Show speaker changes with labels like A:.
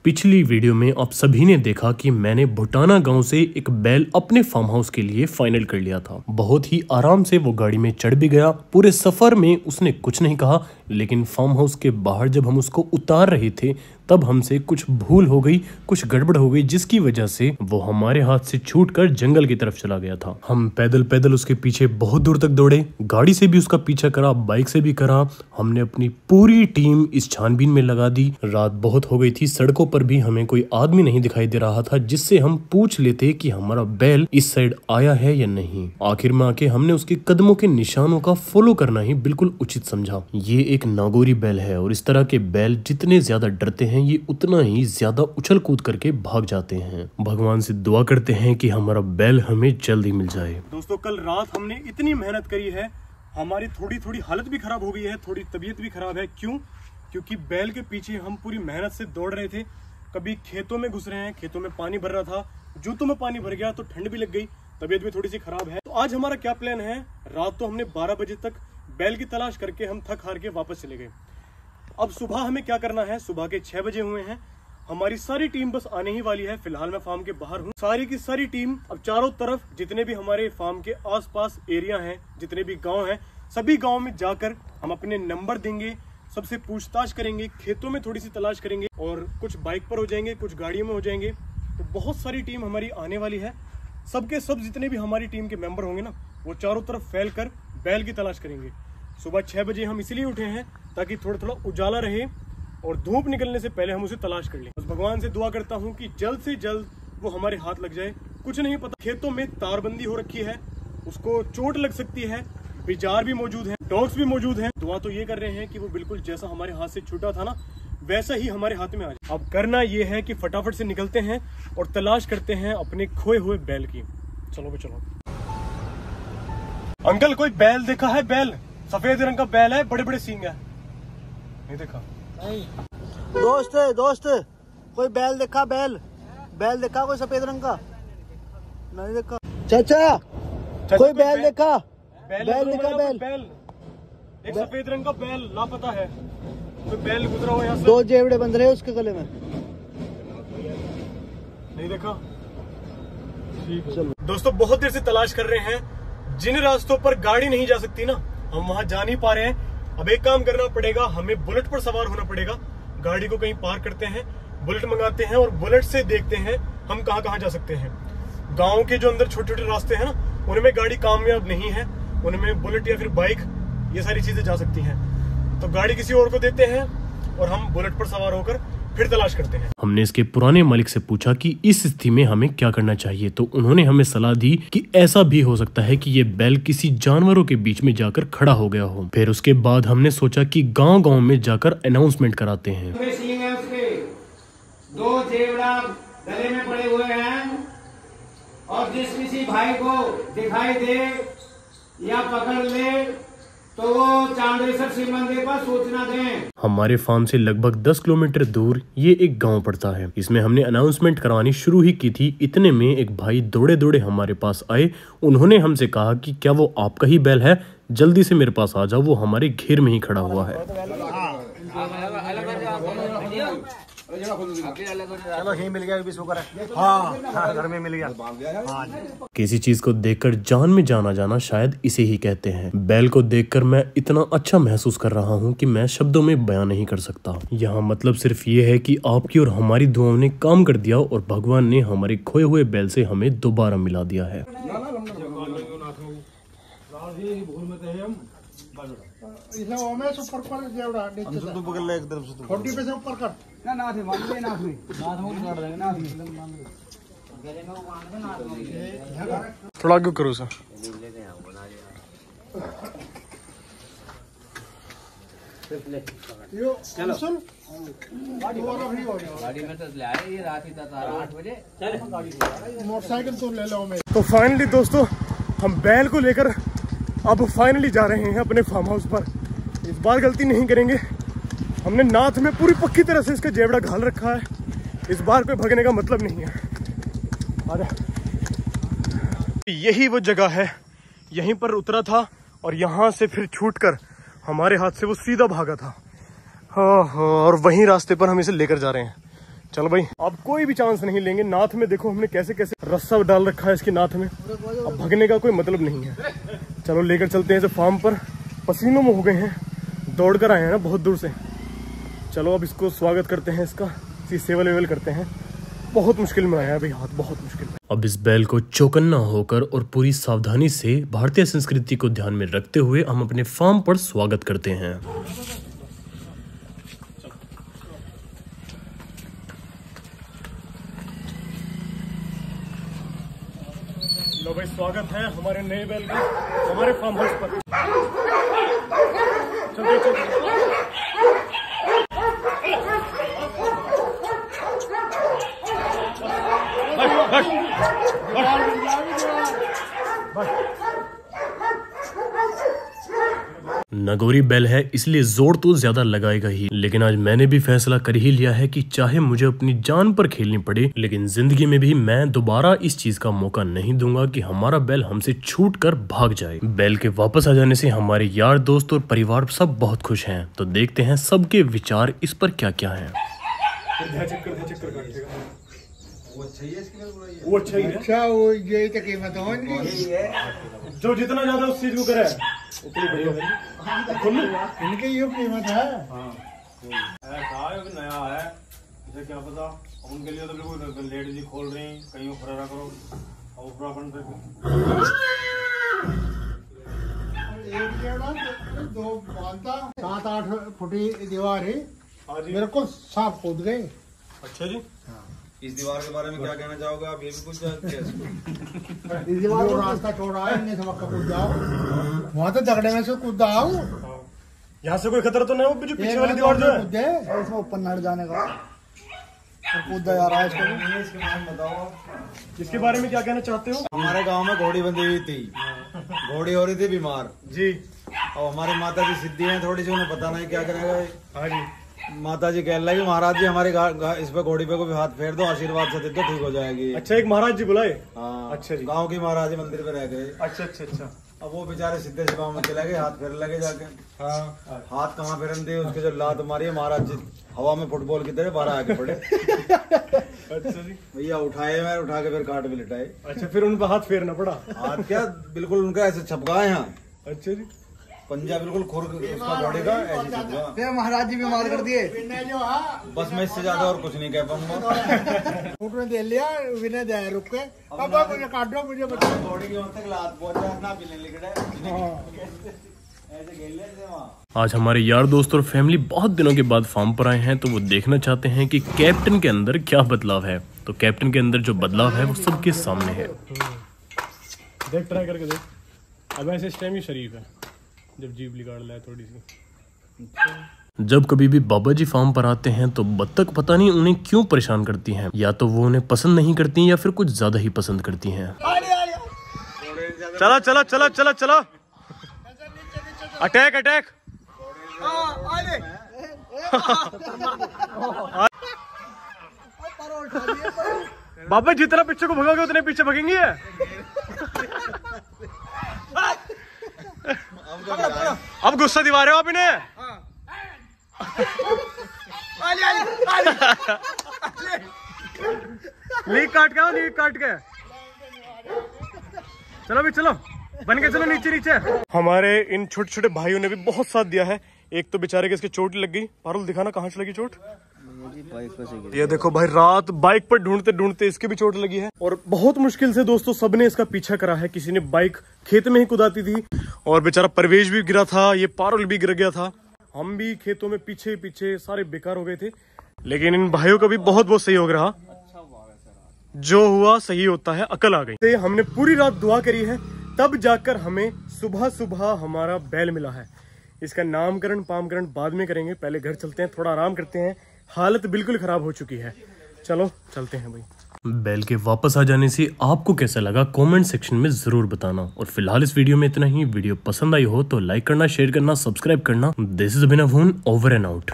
A: पिछली वीडियो में आप सभी ने देखा कि मैंने भुटाना गांव से एक बैल अपने फार्म हाउस के लिए फाइनल कर लिया था। बहुत ही आराम से वो गाड़ी में चढ़ भी गया। पूरे सफर में उसने कुछ नहीं कहा, लेकिन फार्म हाउस के बाहर जब हम उसको उतार रहे थे तब हमसे कुछ भूल हो गई, कुछ गड़बड़ हो गई, जिसकी वजह से वो हमारे हाथ से छूटकर जंगल की तरफ चला गया था। हम पैदल पैदल उसके पीछे बहुत दूर तक दौड़े, गाड़ी से भी उसका पीछा करा, बाइक से भी करा। हमने अपनी पूरी टीम इस छानबीन में लगा दी। रात बहुत हो गई थी, सड़कों पर भी हमें कोई आदमी नहीं दिखाई दे रहा था जिससे हम पूछ लेते कि हमारा बैल इस साइड आया है या नहीं। आखिर में आके हमने उसके कदमों के निशानों का फॉलो करना ही बिल्कुल उचित समझा। ये एक नागौरी बैल है और इस तरह के बैल जितने ज्यादा डरते हैं ये उतना ही ज्यादा उछल कूद करके भाग जाते हैं। भगवान से दुआ करते हैं कि हमारा बैल हमें जल्दी मिल जाए।
B: दोस्तों, कल रात हमने इतनी मेहनत करी है, हमारी थोड़ी हालत भी खराब हो गई है, थोड़ी तबीयत भी खराब है। क्यों? क्योंकि बैल के पीछे हम पूरी मेहनत से दौड़ रहे थे। कभी खेतों में घुस रहे हैं, खेतों में पानी भर रहा था, जूतों में पानी भर गया तो ठंड भी लग गई, तबीयत भी थोड़ी सी खराब है। तो आज हमारा क्या प्लान है? रात तो हमने 12 बजे तक बैल की तलाश करके हम थक हार के वापस चले गए। अब सुबह हमें क्या करना है? सुबह के 6 बजे हुए हैं, हमारी सारी टीम बस आने ही वाली है। फिलहाल मैं फार्म के बाहर हूँ। सारी की सारी टीम अब चारों तरफ जितने भी हमारे फार्म के आसपास एरिया हैं, जितने भी गांव हैं, सभी गांव में जाकर हम अपने नंबर देंगे, सबसे पूछताछ करेंगे, खेतों में थोड़ी सी तलाश करेंगे और कुछ बाइक पर हो जाएंगे, कुछ गाड़ियों में हो जाएंगे। तो बहुत सारी टीम हमारी आने वाली है। सबके सब जितने भी हमारी टीम के मेंबर होंगे ना, वो चारों तरफ फैल कर बैल की तलाश करेंगे। सुबह 6 बजे हम इसलिए उठे हैं ताकि थोड़ा थोड़ा उजाला रहे और धूप निकलने से पहले हम उसे तलाश कर लें। बस भगवान से दुआ करता हूँ कि जल्द से जल्द वो हमारे हाथ लग जाए। कुछ नहीं पता, खेतों में तारबंदी हो रखी है, उसको चोट लग सकती है, बिजार भी मौजूद है, डॉग्स भी मौजूद हैं। दुआ तो ये कर रहे हैं कि वो बिल्कुल जैसा हमारे हाथ से छूटा था ना, वैसा ही हमारे हाथ में आ जाए। अब करना ये है कि फटाफट से निकलते हैं और तलाश करते हैं अपने खोए हुए बैल की। चलो भाई चलो। अंकल, कोई बैल देखा है? बैल सफेद रंग का बैल है, बड़े बड़े सींग है। नहीं देखा?
C: नहीं। दोस्त कोई बैल देखा? बैल देखा कोई सफेद रंग का? नहीं देखा। चाचा कोई बैल देखा? बैल देखा? बैल एक सफेद रंग का बैल लापता है। कोई बैल गुजरा हुआ यहाँ से। 2 जेवड़े बंध रहे हैं उसके गले में।
B: नहीं देखा? ठीक है। दोस्तों, बहुत देर से तलाश कर रहे हैं। जिन रास्तों पर गाड़ी नहीं जा सकती ना, हम वहां जा नहीं पा रहे हैं। अब एक काम करना पड़ेगा, हमें बुलेट पर सवार होना पड़ेगा। गाड़ी को कहीं पार्क करते हैं, बुलेट मंगाते हैं और बुलेट से देखते हैं हम कहाँ कहाँ जा सकते हैं। गांव के जो अंदर छोटे छोटे रास्ते हैं ना, उनमें गाड़ी कामयाब नहीं है, उनमें बुलेट या फिर बाइक ये सारी चीजें जा सकती हैं। तो गाड़ी किसी और को देते हैं और हम बुलेट पर सवार होकर फिर तलाश करते हैं।
A: हमने इसके पुराने मालिक से पूछा कि इस स्थिति में हमें क्या करना चाहिए, तो उन्होंने हमें सलाह दी कि ऐसा भी हो सकता है कि ये बैल किसी जानवरों के बीच में जाकर खड़ा हो गया हो। फिर उसके बाद हमने सोचा कि गांव-गांव में जाकर अनाउंसमेंट कराते हैं।
D: 2 जेवड़ा गले में पड़े हुए हैं और जिस किसी भाई को दिखाई दे या पकड़ ले तो वो चांदेश्वर शिव मंदिर पर सूचना दें।
A: हमारे फार्म से लगभग 10 किलोमीटर दूर ये एक गांव पड़ता है। इसमें हमने अनाउंसमेंट करवानी शुरू ही की थी। इतने में एक भाई दौड़े दौड़े हमारे पास आए। उन्होंने हमसे कहा कि क्या वो आपका ही बैल है? जल्दी से मेरे पास आ जाओ, वो हमारे घेर में ही खड़ा हुआ है।
C: चलो ही मिल गया, भी शुक्र है। हाँ, घर में मिल गया।
A: किसी चीज को देखकर जान में जाना जाना शायद इसे ही कहते हैं। बैल को देखकर मैं इतना अच्छा महसूस कर रहा हूँ कि मैं शब्दों में बयान नहीं कर सकता। यहाँ मतलब सिर्फ ये है कि आपकी और हमारी दुआओं ने काम कर दिया और भगवान ने हमारे खोए हुए बैल से हमें दोबारा मिला दिया है।
B: थोड़ा आगे करो सर।
C: मोटरसाइकिल तो ले लो।
B: तो फाइनली दोस्तों, हम बैल को लेकर अब फाइनली जा रहे हैं अपने फार्म हाउस पर। इस बार गलती नहीं करेंगे। हमने नाथ में पूरी पक्की तरह से इसका जेवड़ा घाल रखा है। इस बार कोई भगने का मतलब नहीं है। और यही वो जगह है, यहीं पर उतरा था और यहाँ से फिर छूटकर हमारे हाथ से वो सीधा भागा था। हाँ, और वहीं रास्ते पर हम इसे लेकर जा रहे हैं। चलो भाई, अब कोई भी चांस नहीं लेंगे। नाथ में देखो हमने कैसे कैसे रस्सा डाल रखा है इसकी नाथ में, अब भगने का कोई मतलब नहीं है। चलो लेकर चलते हैं इसे फार्म पर। पसीनों में हो गए हैं, दौड़ कर आए हैं ना बहुत दूर से। चलो अब इसको स्वागत करते हैं, इसका सेवल वेवल करते हैं। बहुत मुश्किल में आया है भाई, हाथ बहुत मुश्किल में।
A: अब इस बैल को चौकन्ना होकर और पूरी सावधानी से भारतीय संस्कृति को ध्यान में रखते हुए हम अपने फार्म पर स्वागत करते हैं।
B: लो भाई, स्वागत है हमारे नए बैल का हमारे फार्म हाउस पर। चलो चलो
A: नगोरी बैल है इसलिए जोर तो ज्यादा लगाएगा ही, लेकिन आज मैंने भी फैसला कर ही लिया है कि चाहे मुझे अपनी जान पर खेलनी पड़े, लेकिन जिंदगी में भी मैं दोबारा इस चीज का मौका नहीं दूंगा कि हमारा बैल हमसे छूट कर भाग जाए। बैल के वापस आ जाने से हमारे यार दोस्त और परिवार सब बहुत खुश हैं, तो देखते हैं सबके विचार इस पर क्या क्या है।
B: वो अच्छा वो यही तो कीमत जो जितना ज्यादा उस चीज को करे उतनी बढ़िया इनकी ये कीमत है। नया है, इसे क्या पता, उनके लिए तो बिल्कुल लेडीज ही खोल रही, कहीं फरारा करो और उत्तराखंड दो 7-8 फुटी दीवार है, मेरे को साफ खोद गए। अच्छा जी,
E: इस दीवार के बारे में क्या कहना चाहोगे आप? ये भी कुछ
C: इस दीवार को रास्ता छोड़ा है, इन्हें सबक कूद जाओ, वहाँ तो झगड़े में से कूद आओ।
B: यहाँ से कोई खतरा तो नहीं, वो जो पीछे वाली दीवार जो है
C: इसमें ऊपर नड़ जाने का कूद जा रहा है।
E: इसके बारे में बताओ,
B: इसके बारे में क्या कहना चाहते हो?
E: हमारे गांव में घोड़ी बंधी हुई थी, घोड़ी हो रही थी बीमार
B: जी,
E: और हमारी माता जी सिद्धि है थोड़ी सी, उन्हें पता नहीं क्या करेगा।
B: हाँ जी,
E: माता जी कह लगी महाराज जी हमारे इस पे घोड़ी पे को भी हाथ फेर दो, आशीर्वाद से दे दो, ठीक हो जाएगी।
B: अच्छा, एक महाराज जी बुलाए?
E: हाँ,
B: अच्छा जी,
E: गांव की महाराज जी मंदिर पे रह गए।
B: अच्छा अच्छा अच्छा।
E: अब वो बेचारे सीधे से गाँव में चले गए, हाथ फेर लगे जाके। हाँ, हाथ कहाँ फेरन दिए, उसके जो लात मारी महाराज जी हवा में फुटबॉल की तरह 12 आगे पड़े।
B: अच्छा जी,
E: भैया उठाए मैं, उठा के फिर काट भी लिटाए।
B: अच्छा, फिर उन पर हाथ फेरना पड़ा?
E: हाथ क्या, बिल्कुल उनका ऐसे छपका है यहाँ।
B: अच्छा जी,
E: पंजा बिल्कुल खुर उसका घोड़े का ऐसे छपका।
C: फिर महाराज जी बीमार कर दिए।
E: बस मैं इससे ज्यादा और कुछ नहीं कह पाऊंगा।
C: ने दे लिया, विनय दे रुक के पापा मुझे काट दो, मुझे बता।
E: घोड़ी की तक लात पहुंचा ना पीने लिखड़ा ऐसे खेल लेते वहाँ।
A: आज हमारे यार दोस्त और फैमिली बहुत दिनों के बाद फार्म पर आए हैं, तो वो देखना चाहते हैं कि कैप्टन के अंदर क्या बदलाव है। तो कैप्टन के अंदर जो बदलाव है वो सबके सामने है।
B: देख, ट्राई करके देख। अब ऐसे इस टाइम ही शरीफ है जब जीभ निकाल रहा है थोड़ी सी।
A: जब कभी भी बाबा जी फार्म पर आते हैं तो बत्तख पता नहीं उन्हें क्यों परेशान करती हैं, या तो वो उन्हें पसंद नहीं करती या फिर कुछ ज्यादा ही पसंद करती हैं।
B: चला चला चला चला चला, अटैक अटैक। बाबा जितना पीछे को भगाओगे उतने पीछे भगेंगे। अब गुस्सा दिवा रहे हो आप इन्हें? लीक काट के आओ, लीक काट के। चलो भी चलो, बन के चलो नीचे नीचे। हमारे इन छोटे छोटे भाइयों ने भी बहुत साथ दिया है। एक तो बेचारे के इसके चोट लग गई। पारुल दिखाना कहाँ से लगी चोट? ये देखो भाई, रात बाइक पर ढूंढते ढूंढते इसकी भी चोट लगी है। और बहुत मुश्किल से दोस्तों सबने इसका पीछा करा है। किसी ने बाइक खेत में ही कुदाती थी और बेचारा परवेज भी गिरा था, ये पारुल भी गिर गया था, हम भी खेतों में पीछे पीछे सारे बेकार हो गए थे। लेकिन इन भाइयों का भी बहुत बहुत सहयोग रहा। जो हुआ सही होता है, अकल आ गई। हमने पूरी रात दुआ करी है, तब जाकर हमें सुबह सुबह हमारा बैल मिला है। इसका नामकरण पामकरण बाद में करेंगे, पहले घर चलते हैं, थोड़ा आराम करते हैं। हालत बिल्कुल खराब हो चुकी है। चलो चलते हैं भाई।
A: बैल के वापस आ जाने से आपको कैसा लगा कमेंट सेक्शन में जरूर बताना। और फिलहाल इस वीडियो में इतना ही। वीडियो पसंद आई हो तो लाइक करना, शेयर करना, सब्सक्राइब करना। This is Abhinav, over and out.